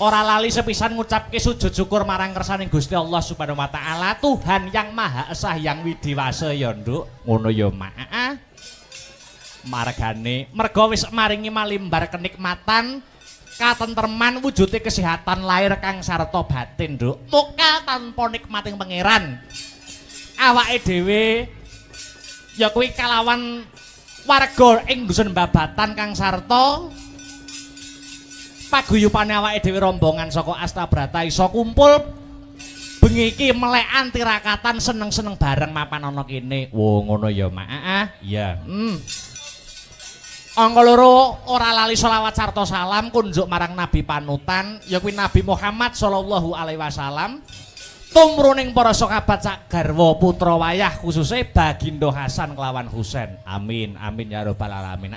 ora lali sepisan ngucapke sujud syukur marang kersaning Gusti Allah Subhanahu wa taala, Tuhan yang Maha Esa yang widiwasa ya, Nduk. Ngono ya, Mak. Margane merga wis maringi malimbar kenikmatan, katentreman, wujude kesehatan lahir kang sarta batin, Nduk. Muka tanpa nikmating pangeran. Awake dhewe ya kuwi kalawan warga ing dusun Babatan kang sarta paguyupane awake dhewe rombongan saka Astabrata iso kumpul bengi iki melekan tirakatan seneng-seneng bareng mapan ana kene. Wo ngono ya, Mak. Iya. Angka loro ora lali selawat sarta salam kunjuk marang Nabi panutan ya kuwi Nabi Muhammad sallallahu alaihi wasallam. Tumruning para sahabat sak garwa putra wayah khususe Bagindo Hasan kelawan Husain. Amin amin ya rabbal alamin.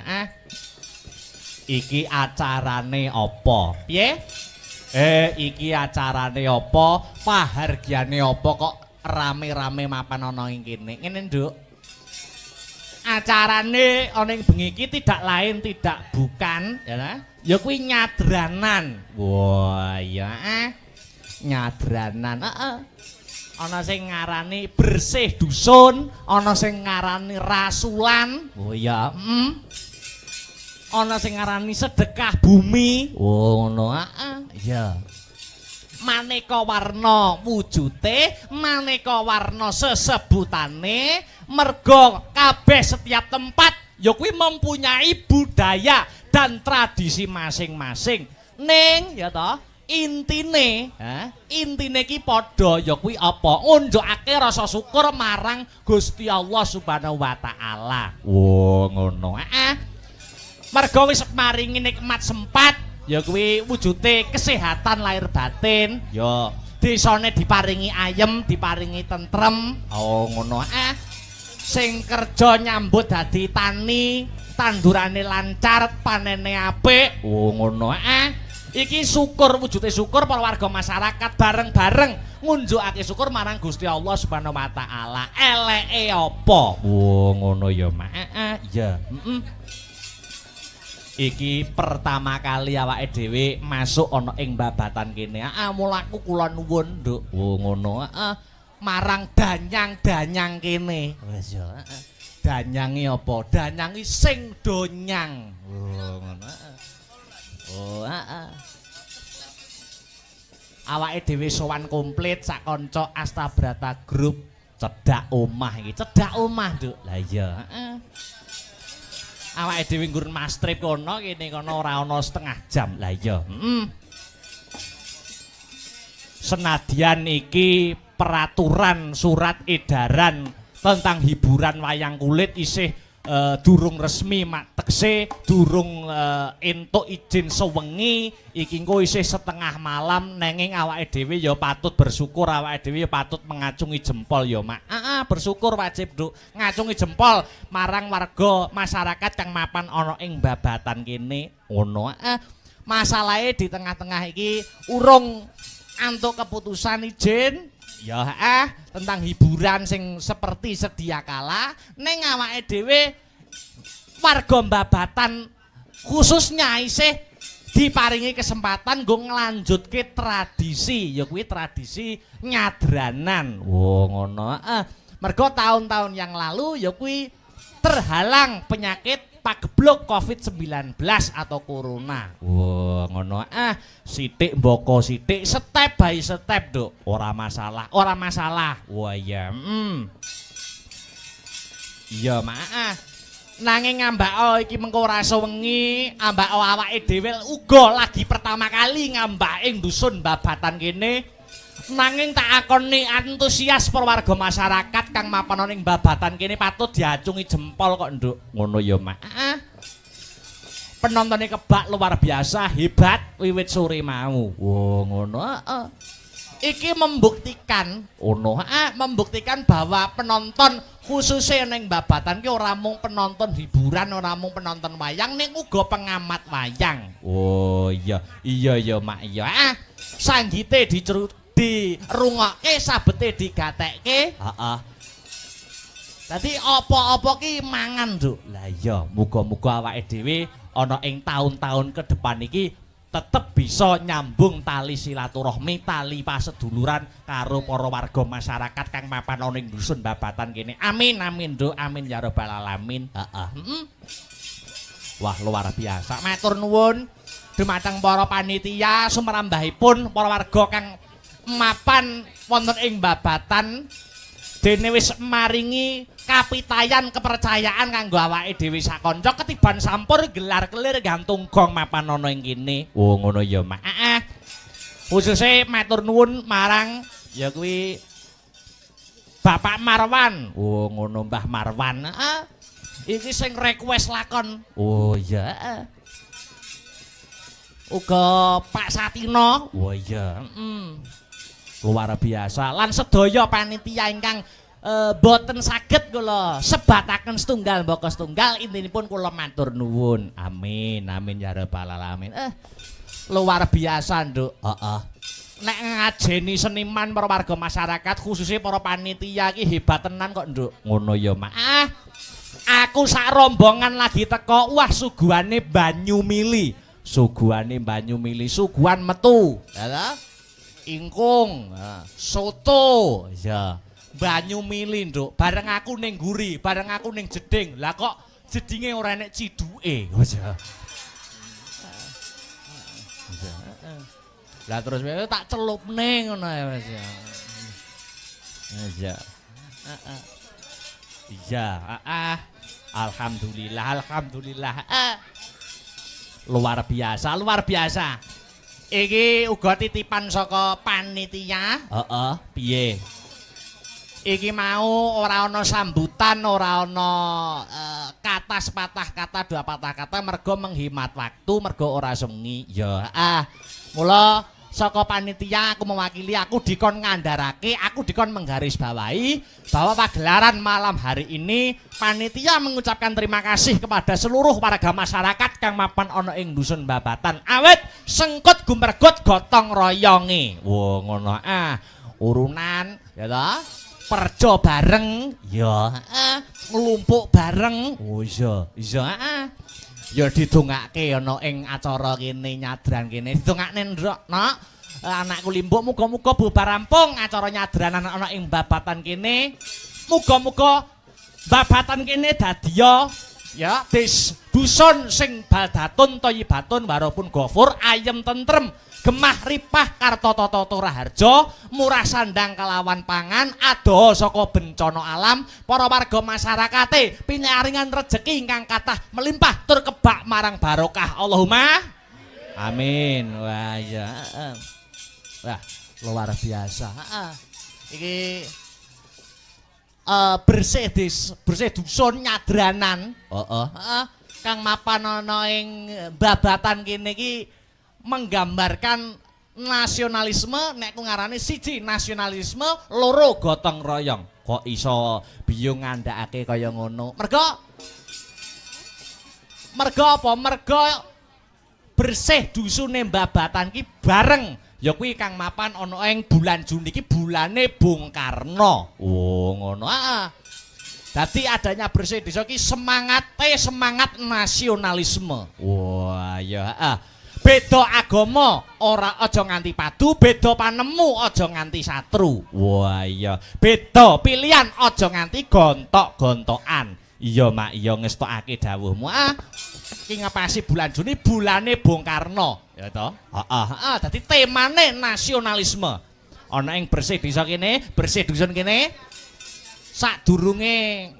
Iki acarane apa? Piye? Iki acarane apa? Pahargyane apa kok rame-rame mapan ana ing kene? Ngene, Nduk. Acarane ana ing bengi iki tidak lain tidak bukan ya kuwi nyadranan. Wah, iya nyadranan. Ana sing ngarani bersih dusun, ana sing ngarani rasulan. Oh iya, ana sing ngarani sedekah bumi. Oh ngono, iya. Maneka warna wujute, maneka warna sesebutane, merga kabeh setiap tempat ya kuwi mempunyai budaya dan tradisi masing-masing. Ning ya toh intine ki padha ya kuwi apa? Ngunjukake rasa syukur marang Gusti Allah Subhanahu wa taala. Wo ngono. Merga wis maringi nikmat sempat ya kuwi wujude kesehatan lahir batin, ya desane diparingi ayem, diparingi tentrem. Oh ngono. Sing kerja nyambut dadi tani, tandurane lancar, panene apik. Oh ngono. Iki syukur, wujude syukur para warga masyarakat bareng-bareng ngunjukake syukur marang Gusti Allah Subhanahu wa taala. Eleke apa? Oh ngono ya, Mak. Iya. Iki pertama kali awake dhewe masuk ana ing Babatan kene. Mulaku kula nuwun, Nduk. Oh ngono. Marang danyang-danyang kene. Wis ya. Danyangi apa? Danyangi sing donyang. Oh ngono. Oh, awake dhewe sowan komplit sak kanca Astabrata Group cedhak omah iki. Cedhak omah, Nduk. Lah iya, awake dhewe nggur mas trip kono kene kono ora ana setengah jam. Lah iya. Senadyan iki peraturan surat edaran tentang hiburan wayang kulit isih durung resmi, mak tekse durung entuk izin sewengi, iki engko isih setengah malam. Nanging awake dhewe ya patut bersyukur, awake dhewe ya patut mengacungi jempol ya, Mak. Bersyukur wajib, Nduk. Ngacungi jempol marang warga masyarakat kang mapan ana ing Babatan kene. Ngono. Masalahe di tengah-tengah iki urung antuk keputusan izin ya tentang hiburan sing seperti sedia kala. Ning awake dhewe warga Babatan khususnya isih diparingi kesempatan nggo nglanjutke tradisi, ya kuwi tradisi nyadranan. Wo ngono. Mergo tahun-tahun yang lalu ya kuwi terhalang penyakit pagebluk COVID-19 atau corona. Wah, ngono. Sithik mboko sithik, step by step, Nduk. Ora masalah, ora masalah. Wah, iya. Iya, Mak. Nanging ngambak iki mengko ora sewengi, ambak awake dhewe uga lagi pertama kali ngambak ing dusun Babatan kene. Nanging tak akoni antusias perwarga masyarakat kang mapan ning Babatan kene patut diacungi jempol kok, Nduk. Ngono ya, Mak. Penontone kebak luar biasa, hebat wiwit sore mau. Wah, ngono. Iki membuktikan membuktikan bahwa penonton khususnya ning Babatan ki ora mung penonton hiburan, ora mung penonton wayang, ning uga pengamat wayang. Oh iya, iya ya, Mak. Iya. Sanggite dirungokke, sabete digatekke. Heeh. Dadi apa-apa ki mangan, Nduk. Lah iya, muga-muga awake dhewe ana ing taun-taun ke depan iki tetep bisa nyambung tali silaturahmi, tali paseduluran karo para warga masyarakat kang mapan ana ing dusun Babatan kene. Amin amin Nduk, amin ya rabbal alamin. Heeh. Wah, luar biasa. Matur nuwun dumateng para panitia sumrambahipun para warga kang mapan wonten ing Babatan dene wis maringi kapitayan kepercayaan kanggo awake dhewe sakanca ketiban sampur gelar-kelir gantung gong mapan ana ing kene. Oh ngono ya, Mak. Khususe matur nuwun marang ya kuwi Bapak Marwan. Oh ngono Mbah Marwan. Iki sing request lakon. Oh iya. Uga Pak Satino. Oh iya. Luar biasa. Lan sedaya panitia ingkang boten saged kula sebataken setunggal mbaka setunggal intinipun kula matur nuwun. Amin amin ya rabbal alamin. Luar biasa Nduk. Heeh. Nek ngajeni seniman para warga masyarakat khususnya para panitia iki hebat tenan kok Nduk. Ngono ya Mak. Aku sak rombongan lagi teko, wah suguhane banyu mili. Suguhane banyu mili, suguhan metu. Ya ingkung, soto, ya. Banyu mili Nduk, bareng aku ning guri, bareng aku ning jeding. Lah kok jedinge ora enek ciduke. Ya. Lah terus tak celupne ngono ya Mas ya. Ya. Iya, alhamdulillah, alhamdulillah. Luar biasa, luar biasa. Iki uga titipan saka panitia. Heeh, piye? Iki mau ora ana sambutan, ora ana kata sepatah kata dua patah kata mergo menghemat waktu, mergo ora sengi. Ya, mula saka panitia aku mewakili, aku dikon ngandharake, aku dikon menggarisbawahi bahwa pagelaran malam hari ini panitia mengucapkan terima kasih kepada seluruh warga masyarakat kang mapan ana ing dusun Babatan. Awet sengkut gumergut gotong royonge. Wo ngono urunan ya ta? Perjo bareng ya nglumpuk bareng. Oh iya, iya ya didongake ana ing acara kene nyadran kene didongakne nduk nok anakku limbuk muga-muga bubar rampung acara nyadranan ana ing Babatan kene muga-muga Babatan kene dadiya ya dusun sing baldatun thayyibatun warapun ghafur ayem tentrem gemah ripah karta tata raharja murah sandang kelawan pangan adoh saka bencana alam para warga masyarakate pinyaringan rejeki ingkang kathah melimpah tur kebak marang barokah Allahumma amin. Wah ya wah luar biasa iki bersih dusun nyadranan kang mapan ana ing Babatan kene iki menggambarkan nasionalisme, nek ku ngarani siji nasionalisme, loro gotong royong. Kok iso biyung ngandhakake kaya ngono? Mergo apa? Mergo bersih dusune Babatan ki bareng ya kuwi kang mapan ana ing bulan Juni iki bulane Bung Karno. Oh ngono. Dadi adanya bersih desa ki semangat nasionalisme. Wah ya beda agama ora aja nganti padu, beda panemu aja nganti satru. Wah iya, beda pilihan aja nganti gontok-gontokan. Iya Mak, iya ngestokake dawuhmu. Iki ngepasi bulan Juni bulane Bung Karno, ya toh? Heeh, dadi temane nasionalisme. Ana ing bersih desa kene, bersih dusun kene. Sadurunge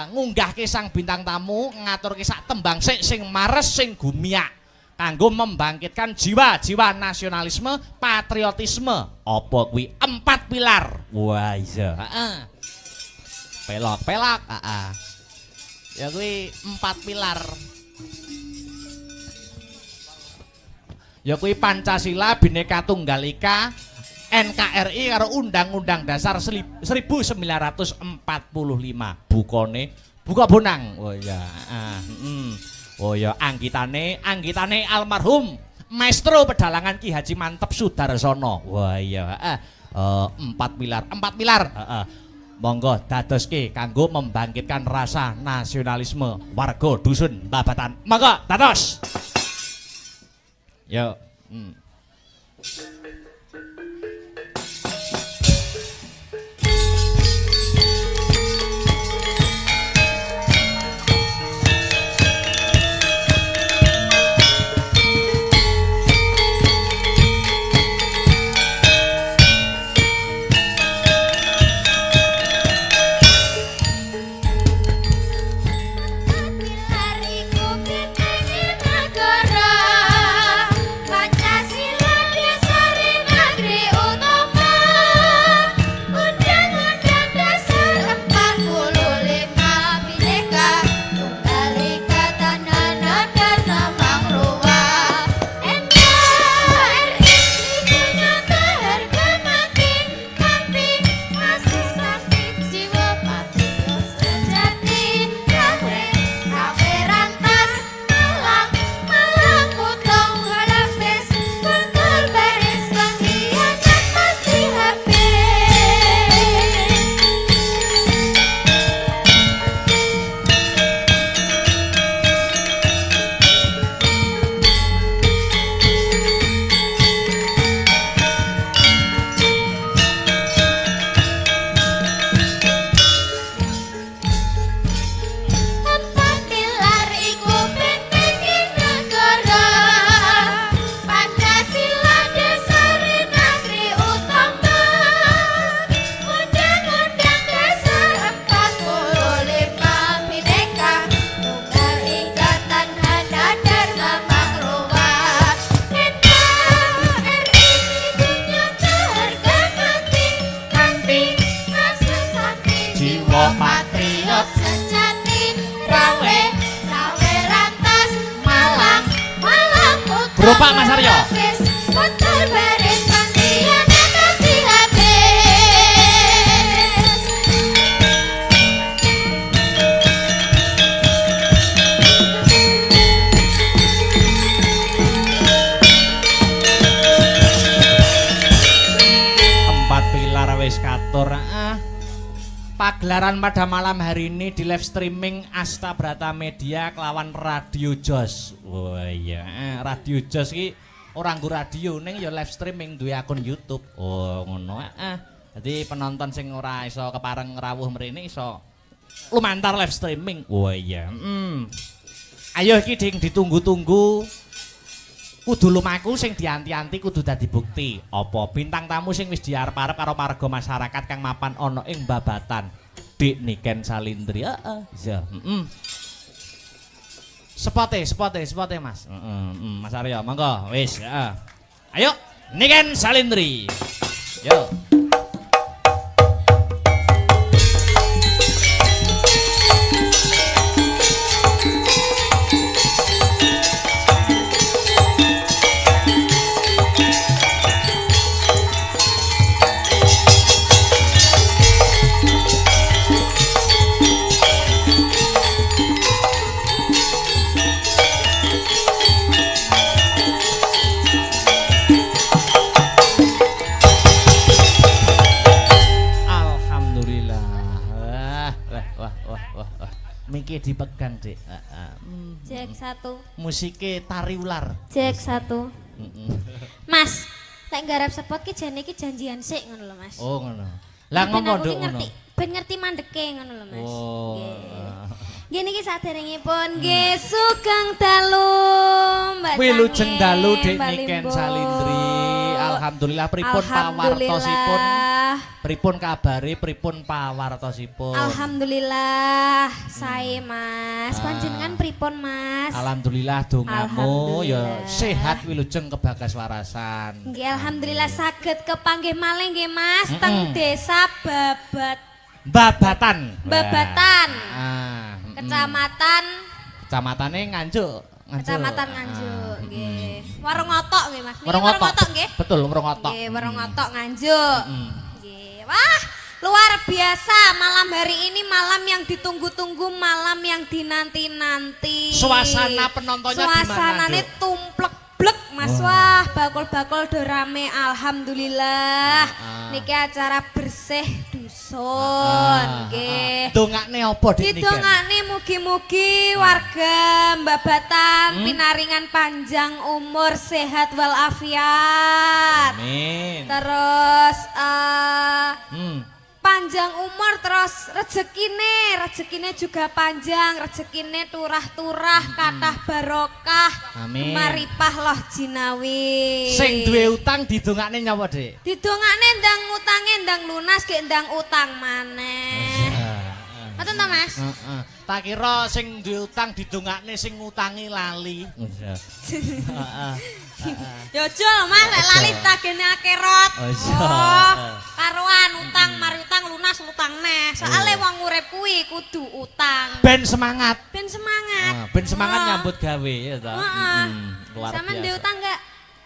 ngunggahke sang bintang tamu, ngaturke sak tembang sing mares sing gumiak. Kanggo membangkitkan jiwa-jiwa nasionalisme, patriotisme. Apa kuwi 4 pilar. Wah iya, pelok-pelok, ya kuwi 4 pilar. Ya kuwi Pancasila, Bhinneka Tunggal Ika, NKRI karo Undang-Undang Dasar 1945. Bukane, buka bonang. Oh iya, oh ya anggitane almarhum Maestro Pedalangan Ki Haji Mantep Sudarsono. Wah iya 4 pilar. Monggo dadoske kanggo membangkitkan rasa nasionalisme warga dusun Babatan. Monggo dados. Yo. Berupa Mas Aryo. Empat pilar wis katur. Pagelaran pada malam hari ini di live streaming Asta Brata Media kelawan Radio Jos. Oh iya, Radio Jos ki ora nggo radio ning ya live streaming duwe akun YouTube. Oh ngono. Dadi penonton sing ora iso kepareng rawuh mrene iso lumantar live streaming. Oh iya. Ayo iki ding ditunggu-tunggu. Kudu lumaku sing dianti-anti kudu dadi bukti. Apa bintang tamu sing wis diarep-arep karo marga masyarakat kang mapan ana ing babatan Dik Niken Salindri. Iya. Spote Mas. Mas Aryo, monggo wis. Ayo Niken Salindri. Yo. Miki dipegang, Dik. Cek 1. Musike tari ular. Cek 1. Mas, tak garap spot ki jane iki janjian sik ngono lho, Mas. Oh, ngono. Lah ngopo nduk ngono? Ben ngerti mandeke ngono lho, Mas. Oh. Nggih niki saderengipun nggih sugeng dalu Mbak Cange. Wilujeng dalu Dik Niken Salindri. Alhamdulillah pripun pawartosipun? Pripun kabare, pripun pawartosipun? Alhamdulillah, sae Mas. Panjenengan pripun Mas? Alhamdulillah dongamu ya sehat wilujeng kebagas warasan. Nggih alhamdulillah saged kepanggih malih nggih Mas teng desa Babatan. Kecamatane Nganjuk. Kecamatan Nganjuk nggih. Warung Otok nggih Mas. Warung Otok nggih? Betul, Warung Otok. Nggih, Warung Otok Nganjuk. Nggih. Wah, luar biasa malam hari ini, malam yang ditunggu-tunggu, malam yang dinanti-nanti. Suasana penontonnya gimana? Suasanane tumplek-blek Mas. Wah, bakul-bakul do rame alhamdulillah. Niki acara bersih dusun dusun. Nggih. Dongakne apa Dik Niken? Didongakne mugi-mugi warga Mbabatan pinaringan panjang umur, sehat walafiat. Amin. Terus panjang umur, terus rezekine juga panjang, rezekine turah-turah, kathah barokah. Amin. Maripah loh jinawi. Sing duwe utang didongakne nyapa Dik? Didongakne ndang utange ndang lunas, ge ndang utang maneh. Ngoten to Mas? Heeh. Tak kira sing duwe utang didongakne sing ngutangi lali. Heeh. Ya aja Mas, lek lali tagene akhirat. Oh, karuan utang mari utang lunas utang neh. Soale wong urip kuwi kudu utang. Ben semangat. Ben semangat. Ben semangat nyambut gawe ya toh. Luar Sampeyan biasa. duwe utang enggak?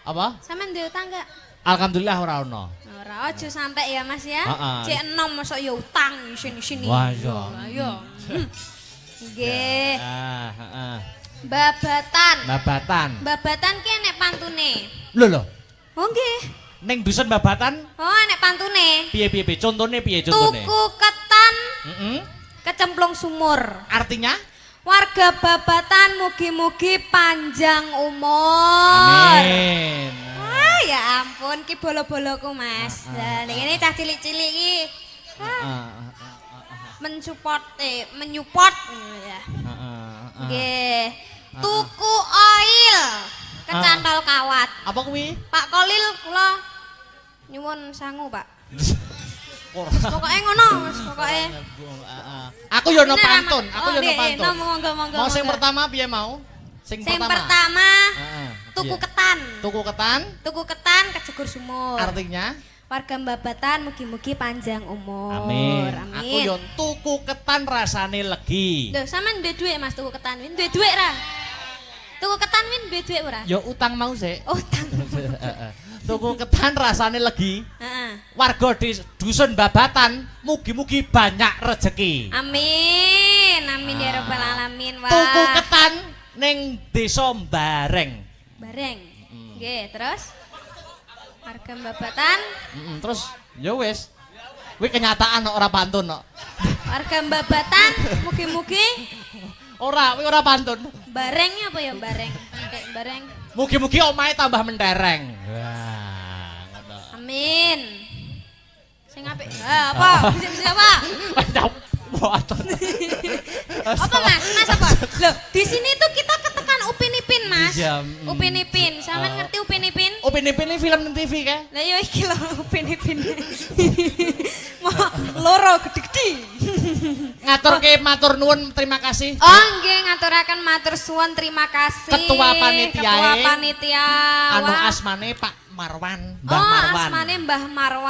Apa? Sampeyan duwe utang enggak? Alhamdulillah ora ono. Ora aja sampai ya Mas ya. Heeh. Cek enom mosok ya utang sini-sini. Wah, iya. Ayo. Nggih. Heeh. Babatan. Babatan. Babatan ki enek pantune. Lho. Oh nggih. Ning dusun Babatan Oh enek pantune. piye? Contone piye contone? Tuku ketan Heeh. kecemplung sumur. Artinya? Warga Babatan mugi-mugi panjang umur. Amin. Wah, ya ampun ki bolo-boloku Mas. Lah ini cah cilik-cilik iki. Menyupport ya. Nggih. Tuku oil kecantol kawat. Apa kuwi? Pak Kolil kula nyuwun sangu, Pak. Ora. Pokoke ngono, Mas, pokoke. Aku yo no pantun, Monggo, monggo. Mau sing pertama piye mau? Sing pertama Heeh. tuku ketan. Tuku ketan Tuku ketan kejegur sumur. artinya? Warga Mbabatan mugi-mugi panjang umur. Amin. Amin. Aku yo tuku ketan rasane legi. Lho, sampean duwe dhuwit Mas tuku ketan win? Duwe dhuwit ra? Tuku ketan win duwe dhuwit ora? Yo utang mau sik. Utang. Tuku ketan rasane legi. Heeh. Warga di dusun Babatan mugi-mugi banyak rezeki. Amin. Amin ya rabbal alamin. Wah. Tuku ketan ning desa Bareng. Bareng. Nggih, terus warga Mbabatan, Terus ya wis. Kuwi kenyataan kok, ora pantun kok. warga Mbabatan mugi-mugi Ora, kuwi ora pantun. barengnya apa ya bareng? Kayak bareng. Mugi-mugi omahe tambah mentereng. Wah, ngono. Amin. Sing apik. Apa? Bisa apa? Apa Mas? Mas apa? Loh, di sini tuh kita ketekan Upin Ipin, Mas. Iya, Upin Ipin. Sampeyan ngerti Upin Ipin? Upin Ipin ini film TV kan? Lah yo iki lho Upin Ipin. Mau loro gede-gede. Ngaturke matur nuwun, terima kasih. Oh nggih ngaturaken matur suwun terima kasih. Ketua panitiae. Ketua panitia. Anu Wah. asmane Pak Marwan, Mbah Oh, Marwan. asmane Mbah Marwan.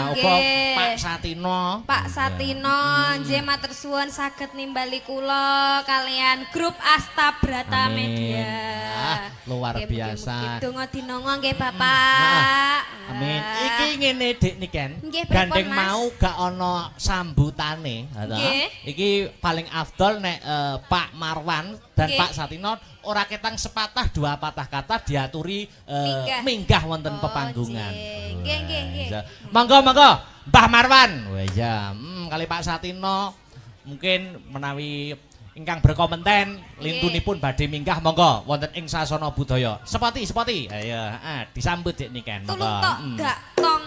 Nah, uga Nggih. Pak Satino. Pak Satino, nggih matur suwun saged nimbali kula kalian grup Asta Brata Amin. Media. Ah, luar Nggih, biasa. mugi-mugi donga dinonga nggih Bapak. Amin. Ah. Iki ngene Dik Niken. Nggih, pripun, Gandeng Mas? mau gak ana sambutane, ha ta? Nggih. Iki paling afdol nek Pak Marwan dan Nggih. Pak Satino ora ketang sepatah dua patah kata diaturi Minggah. wonten Oh, pepangungan. nggih, nggih, nggih. Iya. Monggo Mbah Marwan. Wah iya, kali Pak Satino mungkin menawi ingkang berkompeten lintunipun badhe minggah monggo wonten ing sasana budaya. Sepati. Ayo, disambut Dik Niken. Tulung tok gak tong.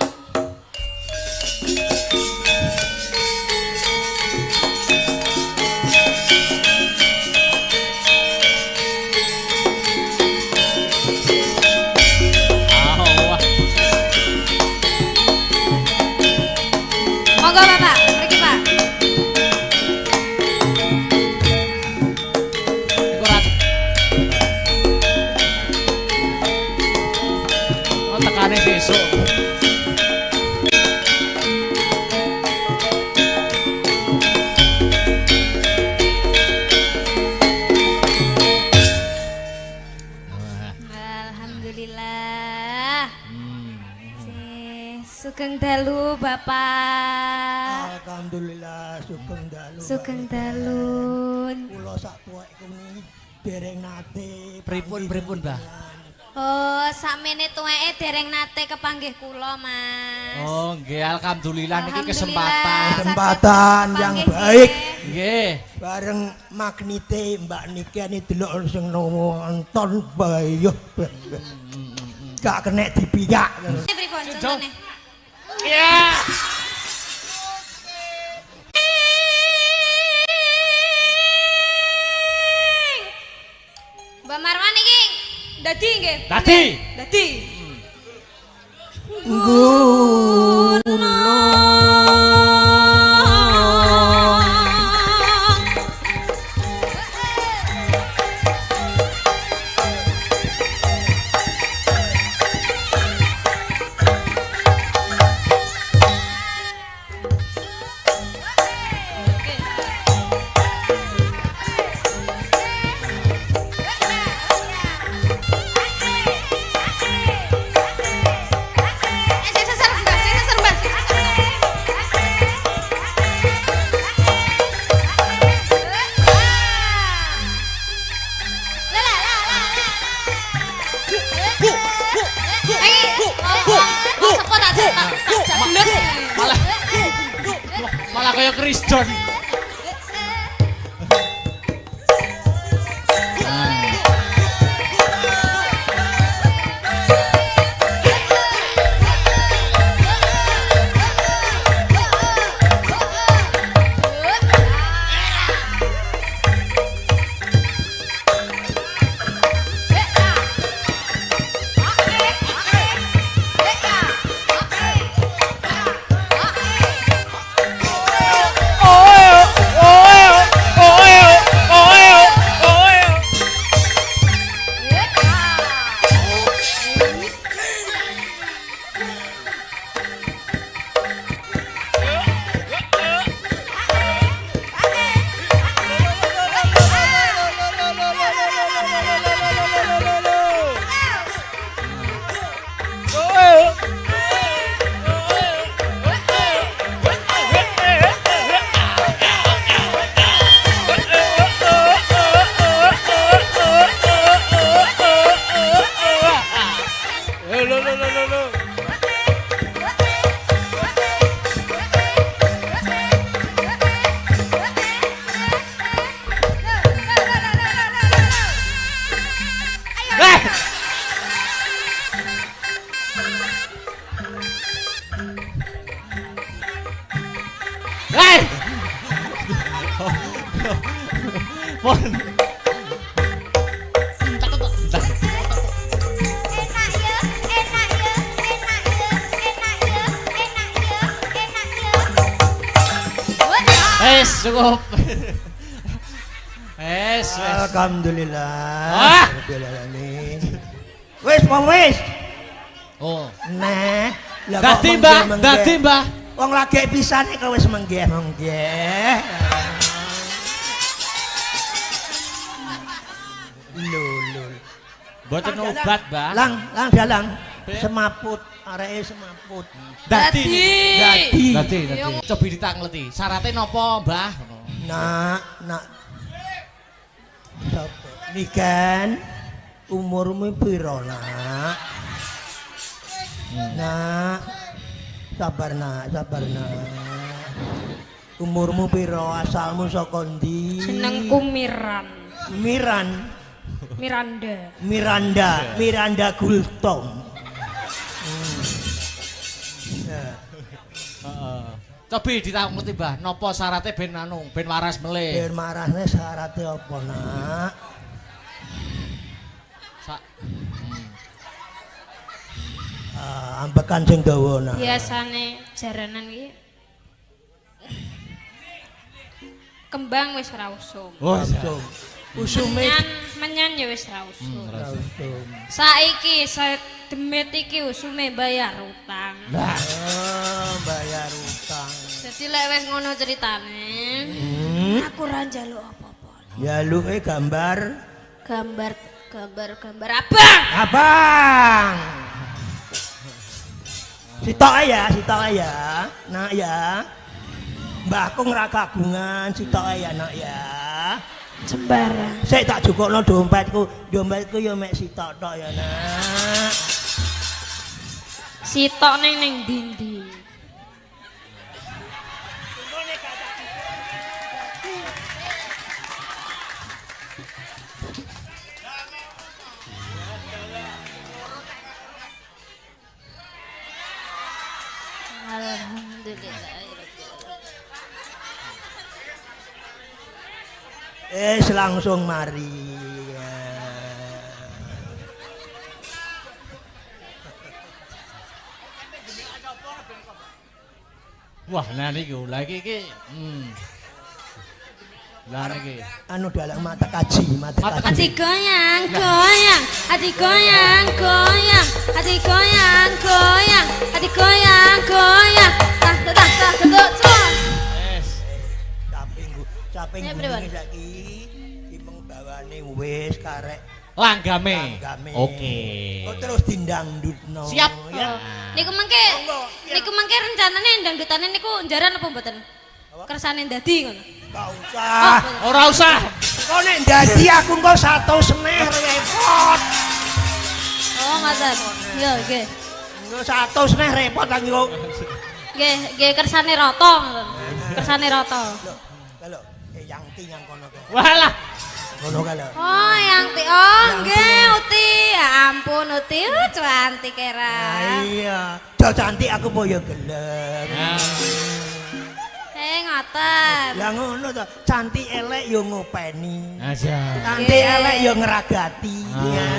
Monggo Bapak, pergi Pak. Tekane besok. Alhamdulillah. Sugeng dalu Bapak. Alhamdulillah sugeng dalu. Sugeng dalun. Kula sak tuwek kuwi dereng nate. Pripun, Mbah? Oh, sakmene tuweke dereng nate kepanggih kula, Mas. Oh, nggih alhamdulillah niki Alhamdulillah, Kesempatan saged yang kepanggih baik. nggih. Nggih. Bareng magnite Mbak Niki ini delok sing nonton bayo. Gak kena dipiyak. Pripun contone? Ya. Mbak Marwan iki dadi nggih. Dadi. Dadi. Malah malah kaya Chris John. Pon. Cukup. Alhamdulillah. Ah. Alhamdulillah. Wis. Oh. Nah, lah kok Dadi, menggeh, Mbah, dadi, Mbah. Wong lagi pisane kok wis menggeh. Lho. Mboten obat, Mbah. Lang dalang. Semaput, areke semaput. Dadi. Dadi. Coba ditangleti. Syaratnya napa, Mbah? Nak. Sapa? Niken umurmu piro, Nak? Nak. Sabar, Nak. Umurmu piro? Asalmu saka ndi? Jenengku Miran. Miranda Gultom. Coba ditangleti, Mbah. Napa syaratnya ben waras melih? Ben marahne syaratnya apa, Nak? Ambekan sing dawa, Nak. Biasane jaranan iki kembang wis ora usum. Oh, Usume Menyan ya wis ora usum. usum. Saiki demit iki usume bayar utang. Bayar utang. Jadi lek wis ngono ceritane, aku ora njaluk apa-apa. Jaluke gambar abang. Sitok ya. Nak ya. Mbahku ora kagungan sitok ya, Nak ya. Sembarang. Sik tak jukukno dompetku. Dompetku ya mek sitok tok ya, Nak. Sitok ning ndi? Langsung mari. Wah, nah niku lagi iki. Lah niki. Anu dalang mata kaji, mata kaji. Hati goyang, goyang, hati goyang, goyang, hati goyang, goyang, hati goyang, goyang. Tak, geduk, con. Wes. Caping gunung saiki timeng bawane wis karek Langgame. Oke. Kok terus dindangdutno. Siap. Ya. Niku mengke rencanane ndangdutane niku njaran apa mboten? Kersane ndadi ngono. Enggak usah. Ora usah. Kok nek ndadi aku engko 1 seneh repot. Oh, ngoten. Yo, nggih. Engko 1 seneh repot kan yo. Nggih kersane rata ngoten. Kersane rata. Kalau yang ti yang kono kae. Walah. Kono kae. Oh, yang ti. Oh, nggih, Uti. Ya ampun, Uti. Cantik era. Iya. Do cantik aku po yo gelem. Ngoten. Lah ngono to, cantik elek yo ngopeni. Aja. Cantik elek yo ngeragati. Ya.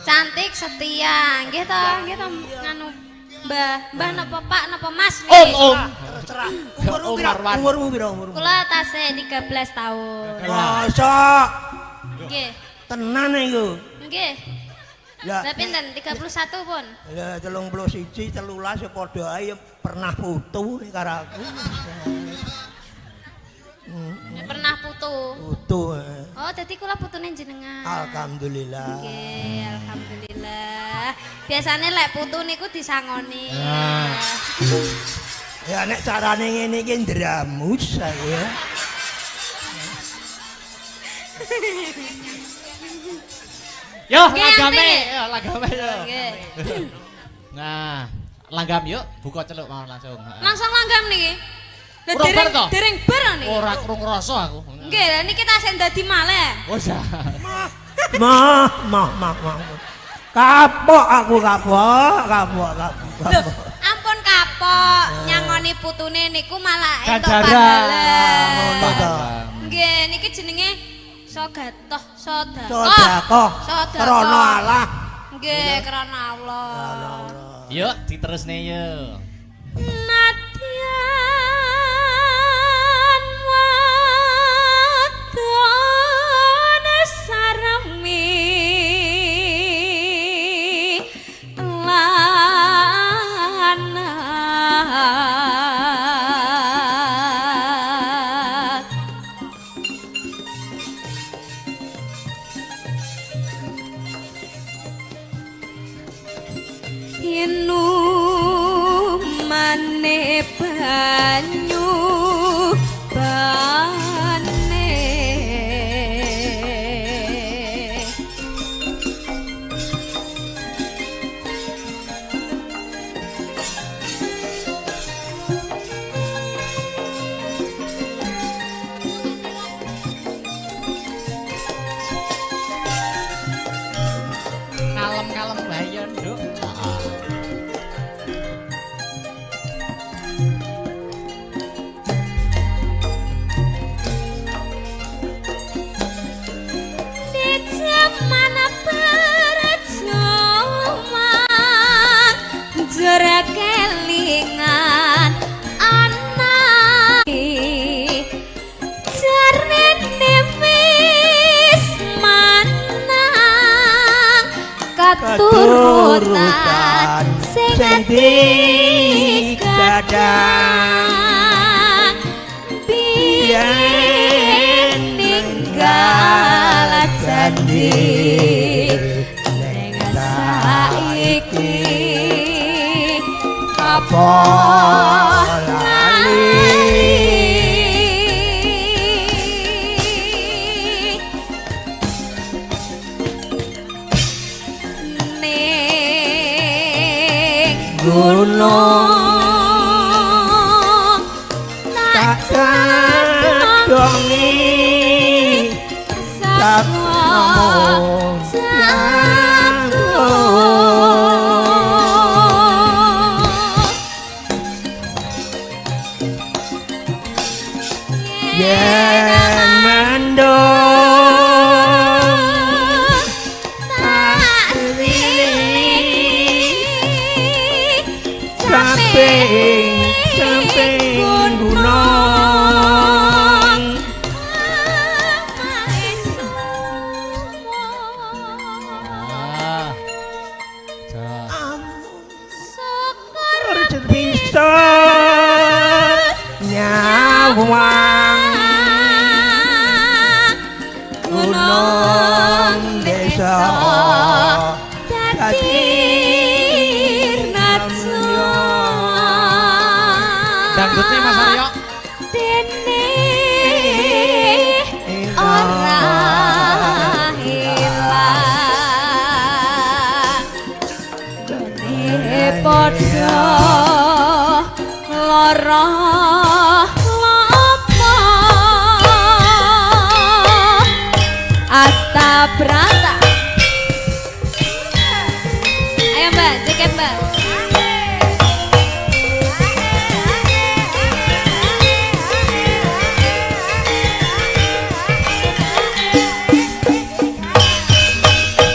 Cantik setia. Nggih to, nganu Mbah napa Pak napa Mas? Om. Terserah. Umurmu piro? Kula tasih 13 tahun. Mosok. Nggih. Tenan iku. Nggih. Ya. Lah pinten? 31 pun. Ya 31, 13 ya padha ae pernah putu nek karo aku. Pernah putu. Putu. Oh, dadi kula putune jenengan. Alhamdulillah. Nggih, alhamdulillah. Biasane lek putu niku disangoni. Ya nek carane ngene iki ndramus aku ya. Yo, Nggih, langgame. Ati. Yo, langgame yo. Nggih. Nah, langgam yuk, buka celuk mawon langsung. Langsung langgam niki. Lah Urung bar to? dereng bar niki. Ora krung rasa aku. Nggih, lah niki tasih dadi malih. Wes ya. Mah. Kapok aku kapok. Loh, ampun kapok, nyangoni putune niku malah entuk Ganjaran. Ngono to. Nggih, niki jenenge Sogatoh, Sedekah. Krana Allah. Nggih, krana Allah. Yuk, diterusne yuk. Nadyan wadon saremi inumane banyu bane Kalem-kalem bayon, Nduk. kelingan anak jarene wis manang katurutan sing digadang biyen ninggal janji ning saiki apa lali gunung tak dongi sakmo yen mendung tak sini samping gunung Ah. Jas. syukur bisa nyawang gunung desa dadi natsun Dangdutnya Mas Aryo. dene ora hilang dene padha lara lopo asta brata ayo mbak joget mbak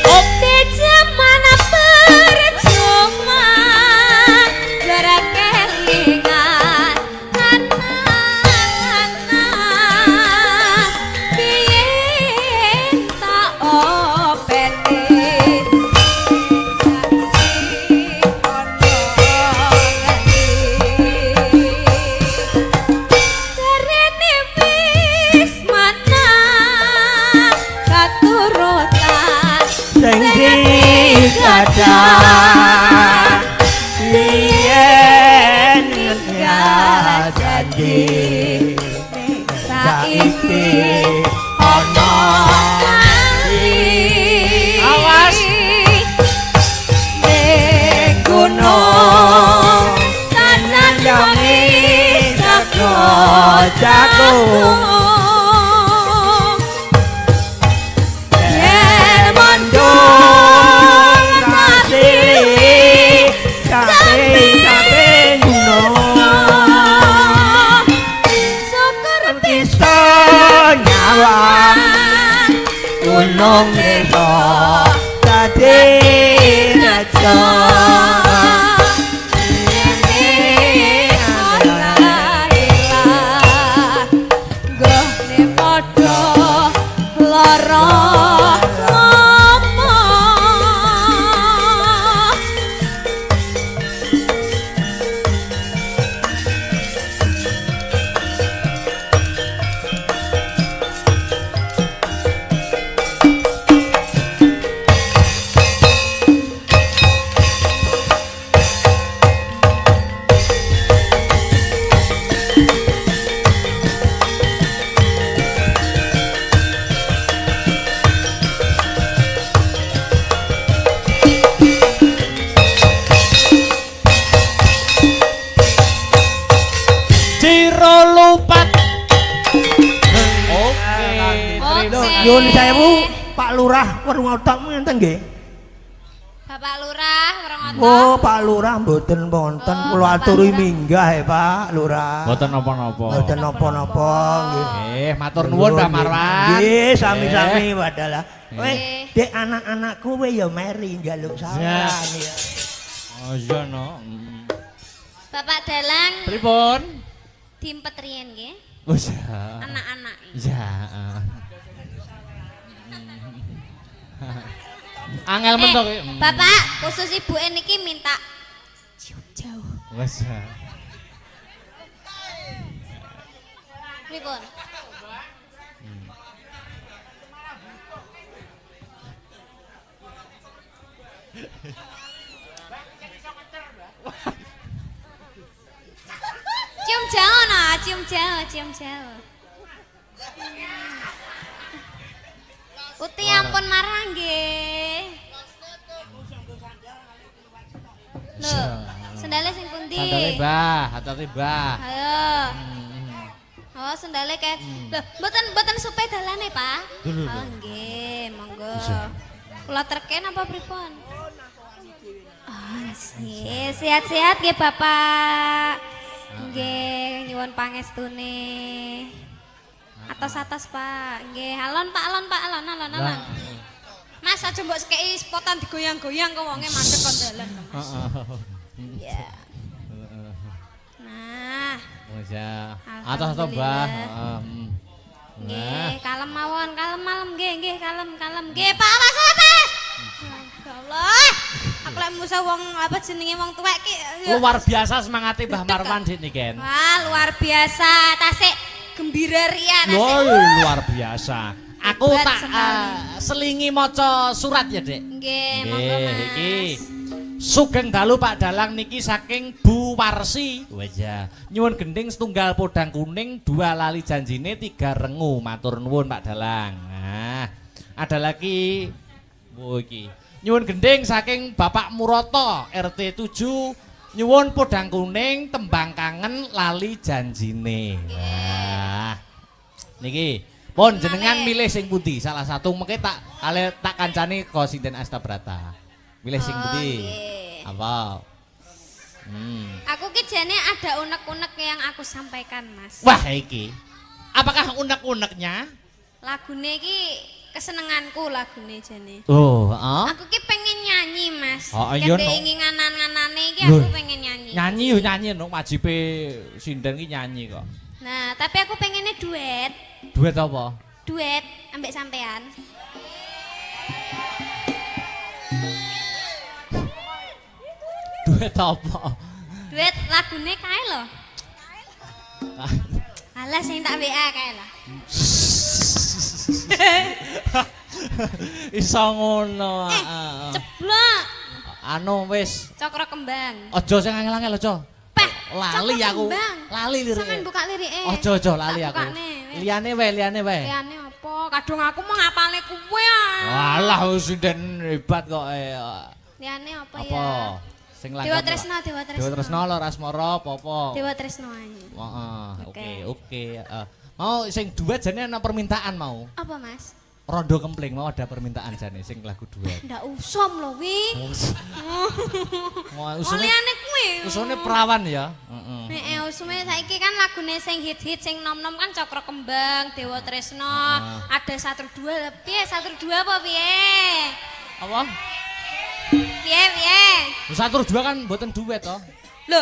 Ukti zaman percuma jarak kelingan anak-anak biyen tak opete saiki kono ngerti Karene wis manah katurutan sing dikadang yen ya janji saiki ana Awas. ning gunung tajan dongi sakno jagung yen mendung kasih samping gunung syukur bisa nyawang gunung desa dadi raja Ciro lupat. Oke. Nyuwun sewu Pak Lurah Werngotok ngenten nggih. Bapak Lurah Werngotok. Oh, Pak Lurah mboten wonten kula aturi minggah Pak Lurah. Mboten napa-napa. Mboten napa-napa nggih. Nggih, matur nuwun Mbak Marwan. Nggih, sami-sami wadalah. Weh, Nggih. Dek anak-anakku kowe ya meri njaluk saran ya. Oh iya no. Bapak Dalang Pripun? diempet riyen nggih. Oh ya. Anak-anak. Ya. Angel mentok. Bapak, khusus ibu niki minta cium jauh. Wes. Pripun? Cium jauh nah, cium jauh, cium jauh. Uti ampun marah nggih. Loh, Sendale sing pundi? Sandale Mbah, hati-hati Mbah. Ayo. Oh, sendale kayak. Loh, mboten supe dalane, Pak. Oh, nggih, monggo. Kula terken apa pripun? Oh, nggih, sehat-sehat nggih, Bapak. Nggih, nyuwun pangestune. Atos-atos, Pak. Nggih, alon Pak, alon. Mas aja mbok sekei spotan digoyang-goyang kok wonge mandek kon dalan. Iya. Nah. Wis ya. Atos-atos Mbah. Nggih, kalem mawon, kalem malem nggih, kalem. Nggih, Pak, awas. Ya Allah. Aku lek musa wong apa jenenge wong tuwek ki. Luar biasa semangate Mbah Marwan dik niken. Wah, luar biasa. Tasik gembira rian tasik. Luar biasa. Aku tak selingi maca surat ya, Dik. Nggih, monggo Mas. Iki sugeng dalu Pak Dalang niki saking Bu Warsi. Wajah. Nyuwun gending setunggal podang kuning, 2 lali janjine, 3 rengu. Matur nuwun Pak Dalang. Nah, ada lagi iki. Nyuwun gending saking Bapak Muroto RT 7. Nyuwun podang kuning, tembang kangen, lali janjine. Nah. Niki pon jenengan milih sing pundi? Salah satu mengke tak kancani kok Sinden Astabrata. Milih sing pundi? Apa? Aku ki jane ada unek-unek yang aku sampaikan, Mas. Wah, iki. Apakah unek-uneknya? Lagune ki kesenenganku lagune jane. Oh, Aku ki pengen nyanyi, Mas. Oh, iya, no. Keinginan-nganane iki aku pengen nyanyi. Nyanyi no wajibe Sinden ki nyanyi kok. Nah, tapi aku pengennya duet. Duet apa? Duet ambek sampean. Duet apa? Duet lagune kae lho. Alah sing tak WA kae lho. Iso ngono. Ceblok. Anu wis. Cokro kembang. Aja sing angel-angel aja. Peh, lali aku. Lali lirike. Sampeyan buka lirike. Aja lali aku. Liyane wae. Liyane apa? Kadung aku mau ngapalne kuwe ah. Walah wis Sinden hebat kok. Liyane apa ya? Apa? Sing langgam. Dewa Tresna lho Rasmara apa? Dewa Tresna ae. Heeh, oke. Mau sing duet jane ana permintaan mau. Apa, Mas? Rondo Kempling mau ada permintaan jane sing lagu duet. Ndak usum lho wi. Liyane kuwi. Usune perawan ya. Heeh. Usume saiki kan lagune sing hit-hit sing nom-nom kan Cokro Kembang, Dewa Tresna, ada 1-2 lho. Piye 1-2 apa piye? Apa? Piye? 1-2 kan mboten duet to. Lho,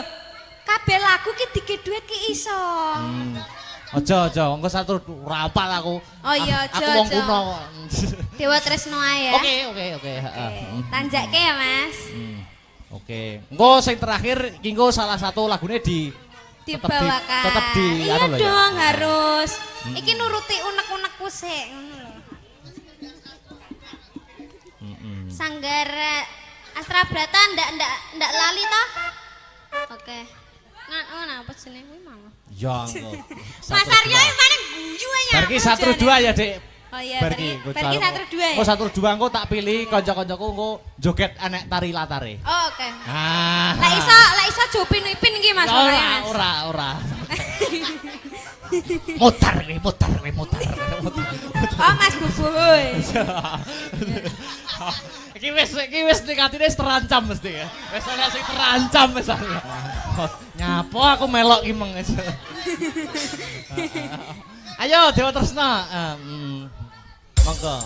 kabeh lagu ki dike duet ki iso. Aja, engko 1 rapal aku. Oh iya, aja. Aku wong kuno. Dewa Tresna ae ya. Oke, heeh. Tanjakke ya, Mas. Oke. Engko sing terakhir iki engko salah satu lagune dibawakan. Tetep di iya anu lho ya. Dong, harus. Iki nuruti unek-unekku sik ngono lho. Sanggar Astabrata ndak lali toh? Oke. Ngono apa jenenge kuwi mang? Ya engko. Mas Aryo mana guyu aja. Barki 1-2 ya, Dik. Oh iya, Barki 1-2 ya. Oh 1-2 engko tak pilih kanca-kancaku engko joget anek tari latare. Oh, oke. Lek iso Jopin Ipin iki Mas. Ora. Mutar. Oh Mas Bubuy. Iki wis ning atine terancam mesti ya. Wis ana sing terancam wis. Nyapa aku melok ki meng. Ayo Dewa Tresna. Monggo.